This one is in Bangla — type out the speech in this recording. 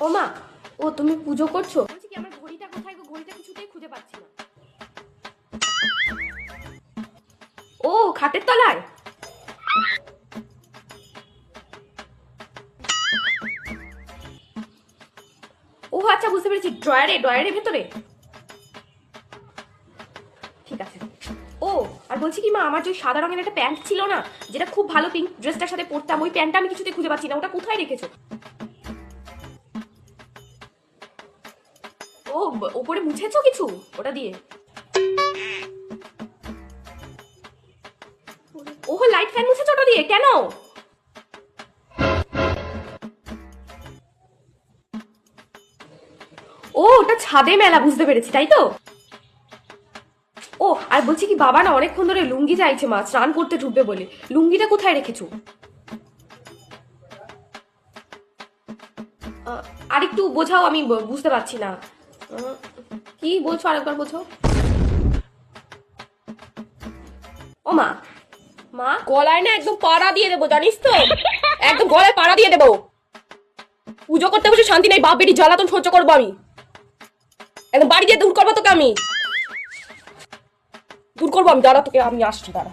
ও মা, ও তুমি পুজো করছো? বলছি কি আমার ঘড়িটা কোথায় গো? ঘড়িটা কিছুতেই খুঁজে পাচ্ছি না। ও, খাটের তলায়। ও আচ্ছা, বুঝতে পেরেছি, ড্রয়ারের ভেতরে। ঠিক আছে। ও, আর বলছি কি মা, আমার যে ওই সাদা রঙের একটা প্যান্ট ছিল না, যেটা খুব ভালো পিঙ্ক ড্রেসটার সাথে পরতাম, ওই প্যান্টটা আমি কিছুতেই খুঁজে পাচ্ছি না, ওটা কোথায় রেখেছো? ও, ওপরে মুছেছো কিছু ওটা দিয়ে? ওহো, লাইট ফ্যান মুছেছো ওটা দিয়ে কেন? ও, ওটা ছাদে মেলা, বুঝতে পেরেছি, তাই তো। ও, আর বলছি কি, বাবা না অনেকক্ষণ ধরে লুঙ্গি চাইছে মা, স্নান করতে ঢুকবে বলে। লুঙ্গিটা কোথায় রেখেছো? আর একটু বোঝাও, আমি বুঝতে পারছি না। কি বলছো, আরেকবার বোঝাও। ও মা, মা গলায় না একদম পাড়া দিয়ে দেবো, জানিস তো। একদম গলায় পাড়া দিয়ে দেবো। পুজো করতে বসে শান্তি নেই, বাপ বেটি জ্বালাতন সহ্য করবো আমি। একদম বাড়ি দিয়ে দূর করবো তোকে আমি। দূর করবো আমি, দাঁড়া, তোকে আমি আসছি, দাঁড়া।